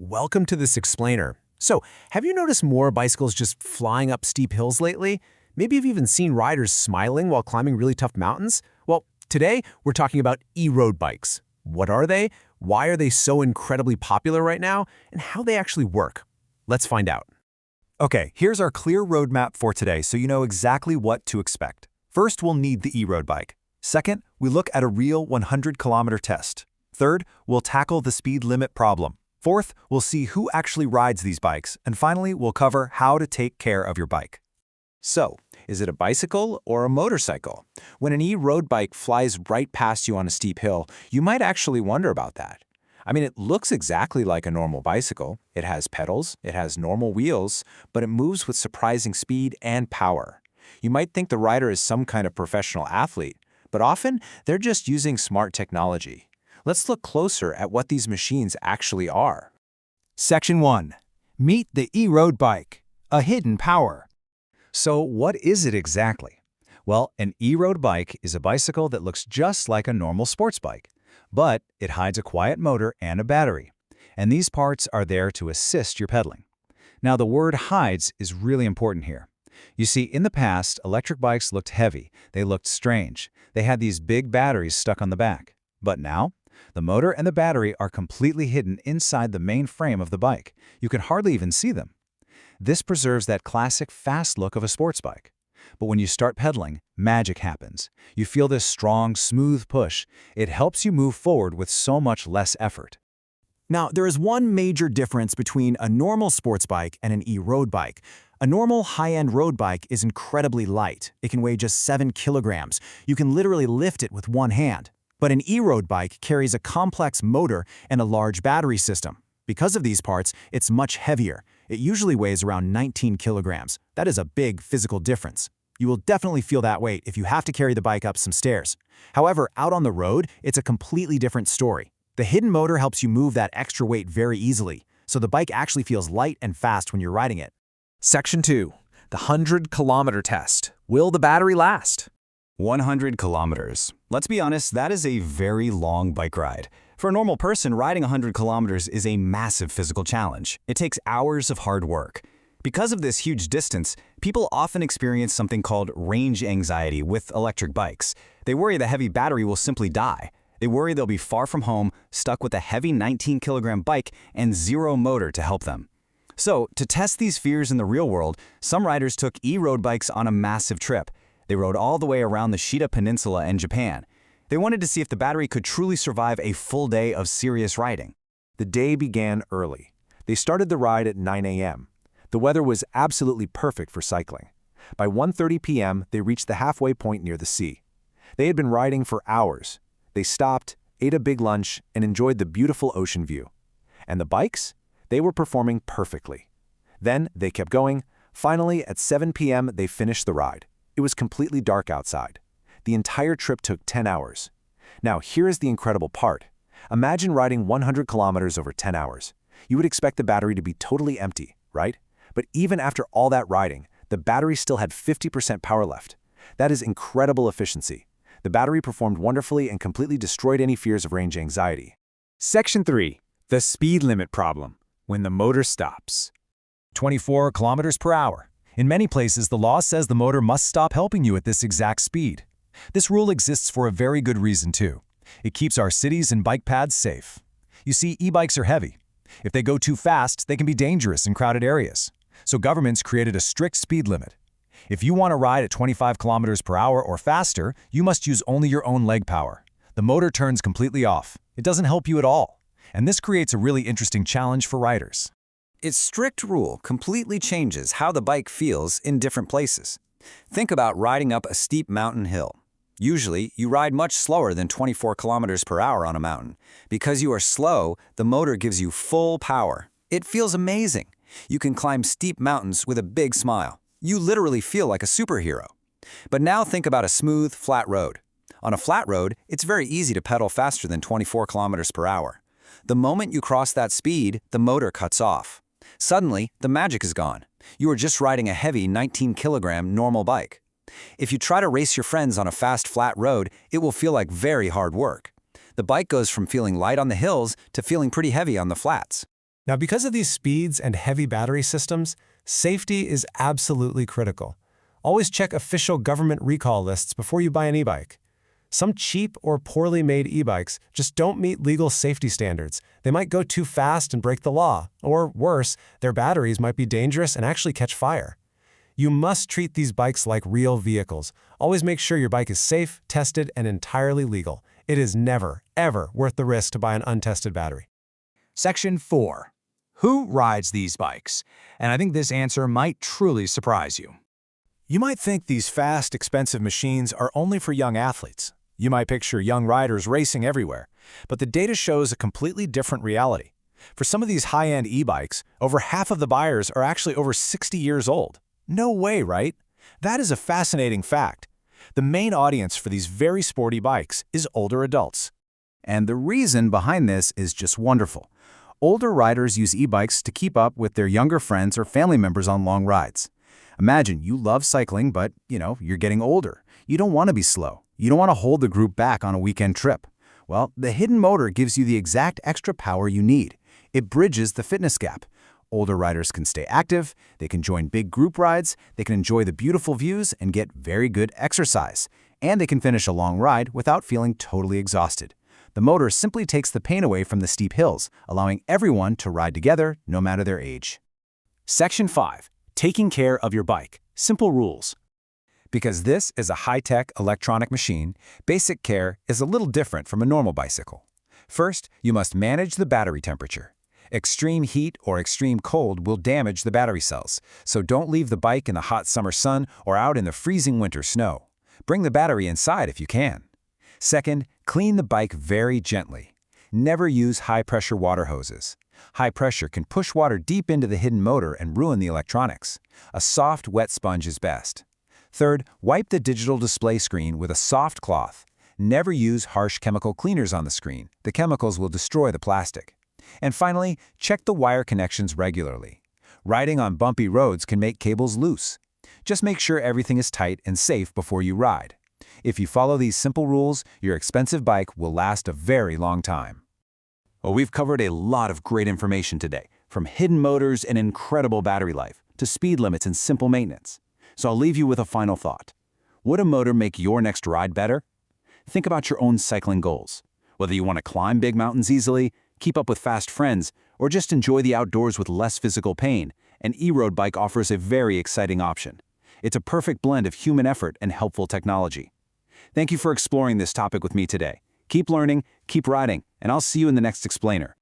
welcome to this explainer. So, have you noticed more bicycles just flying up steep hills lately? Maybe you've even seen riders smiling while climbing really tough mountains? Well, today we're talking about e-road bikes. What are they? Why are they so incredibly popular right now? And how they actually work. Let's find out. Okay, here's our clear roadmap for today so you know exactly what to expect. First, we'll need the e-road bike. Second, we look at a real 100-kilometer test. Third, we'll tackle the speed limit problem. Fourth, we'll see who actually rides these bikes. And finally, we'll cover how to take care of your bike. So, is it a bicycle or a motorcycle? When an e-road bike flies right past you on a steep hill, you might actually wonder about that. I mean, it looks exactly like a normal bicycle. It has pedals, it has normal wheels, but it moves with surprising speed and power. You might think the rider is some kind of professional athlete, but often they're just using smart technology. Let's look closer at what these machines actually are. Section 1. Meet the e-road bike, a hidden power. So what is it exactly? Well, an e-road bike is a bicycle that looks just like a normal sports bike, but it hides a quiet motor and a battery. And these parts are there to assist your pedaling. Now, the word hides is really important here. You see, in the past, electric bikes looked heavy. They looked strange. They had these big batteries stuck on the back. But now, the motor and the battery are completely hidden inside the main frame of the bike. You can hardly even see them. This preserves that classic fast look of a sports bike. But when you start pedaling, magic happens. You feel this strong, smooth push. It helps you move forward with so much less effort. Now, there is one major difference between a normal sports bike and an e-road bike. A normal high-end road bike is incredibly light. It can weigh just 7 kilograms. You can literally lift it with one hand. But an e-road bike carries a complex motor and a large battery system. Because of these parts, it's much heavier. It usually weighs around 19 kilograms. That is a big physical difference. You will definitely feel that weight if you have to carry the bike up some stairs. However, out on the road, it's a completely different story. The hidden motor helps you move that extra weight very easily, so the bike actually feels light and fast when you're riding it. Section 2. The 100-kilometer test. Will the battery last? 100 kilometers. Let's be honest, that is a very long bike ride. For a normal person, riding 100 kilometers is a massive physical challenge. It takes hours of hard work. Because of this huge distance, people often experience something called range anxiety with electric bikes. They worry the heavy battery will simply die. They worry they'll be far from home, stuck with a heavy 19-kilogram bike and zero motor to help them. So, to test these fears in the real world, some riders took e-road bikes on a massive trip. They rode all the way around the Chita Peninsula in Japan. They wanted to see if the battery could truly survive a full day of serious riding. The day began early. They started the ride at 9 a.m. The weather was absolutely perfect for cycling. By 1:30 p.m., they reached the halfway point near the sea. They had been riding for hours. They stopped, ate a big lunch, and enjoyed the beautiful ocean view. And the bikes? They were performing perfectly. Then they kept going. Finally, at 7 p.m., they finished the ride. It was completely dark outside. The entire trip took 10 hours. Now, here is the incredible part. Imagine riding 100 kilometers over 10 hours. You would expect the battery to be totally empty, right? But even after all that riding, the battery still had 50% power left. That is incredible efficiency. The battery performed wonderfully and completely destroyed any fears of range anxiety. Section 3. The speed limit problem. When the motor stops. 24 kilometers per hour. In many places, the law says the motor must stop helping you at this exact speed. This rule exists for a very good reason, too. It keeps our cities and bike paths safe. You see, e-bikes are heavy. If they go too fast, they can be dangerous in crowded areas. So governments created a strict speed limit. If you want to ride at 25 kilometers per hour or faster, you must use only your own leg power. The motor turns completely off. It doesn't help you at all. And this creates a really interesting challenge for riders. Its strict rule completely changes how the bike feels in different places. Think about riding up a steep mountain hill. Usually, you ride much slower than 24 kilometers per hour on a mountain. Because you are slow, the motor gives you full power. It feels amazing. You can climb steep mountains with a big smile. You literally feel like a superhero. But now think about a smooth, flat road. On a flat road, it's very easy to pedal faster than 24 kilometers per hour. The moment you cross that speed, the motor cuts off. Suddenly, the magic is gone. You are just riding a heavy 19-kilogram normal bike. If you try to race your friends on a fast, flat road, it will feel like very hard work. The bike goes from feeling light on the hills to feeling pretty heavy on the flats. Now, because of these speeds and heavy battery systems, safety is absolutely critical. Always check official government recall lists before you buy an e-bike. Some cheap or poorly made e-bikes just don't meet legal safety standards. They might go too fast and break the law, or worse, their batteries might be dangerous and actually catch fire. You must treat these bikes like real vehicles. Always make sure your bike is safe, tested, and entirely legal. It is never, ever worth the risk to buy an untested battery. Section 4. Who rides these bikes? And I think this answer might truly surprise you. You might think these fast, expensive machines are only for young athletes. You might picture young riders racing everywhere, but the data shows a completely different reality. For some of these high-end e-bikes, over half of the buyers are actually over 60 years old. No way, right? That is a fascinating fact. The main audience for these very sporty bikes is older adults. And the reason behind this is just wonderful. Older riders use e-bikes to keep up with their younger friends or family members on long rides. Imagine you love cycling, but, you're getting older. You don't want to be slow. You don't want to hold the group back on a weekend trip. Well, the hidden motor gives you the exact extra power you need. It bridges the fitness gap. Older riders can stay active, they can join big group rides, they can enjoy the beautiful views and get very good exercise. And they can finish a long ride without feeling totally exhausted. The motor simply takes the pain away from the steep hills, allowing everyone to ride together no matter their age. Section 5. Taking care of your bike. Simple rules. Because this is a high-tech electronic machine, basic care is a little different from a normal bicycle. First, you must manage the battery temperature. Extreme heat or extreme cold will damage the battery cells, so don't leave the bike in the hot summer sun or out in the freezing winter snow. Bring the battery inside if you can. Second, clean the bike very gently. Never use high-pressure water hoses. High pressure can push water deep into the hidden motor and ruin the electronics. A soft, wet sponge is best. Third, wipe the digital display screen with a soft cloth. Never use harsh chemical cleaners on the screen. The chemicals will destroy the plastic. And finally, check the wire connections regularly. Riding on bumpy roads can make cables loose. Just make sure everything is tight and safe before you ride. If you follow these simple rules, your expensive bike will last a very long time. Well, we've covered a lot of great information today, from hidden motors and incredible battery life to speed limits and simple maintenance. So I'll leave you with a final thought. Would a motor make your next ride better? Think about your own cycling goals. Whether you want to climb big mountains easily, keep up with fast friends, or just enjoy the outdoors with less physical pain, an e-road bike offers a very exciting option. It's a perfect blend of human effort and helpful technology. Thank you for exploring this topic with me today. Keep learning, keep riding, and I'll see you in the next explainer.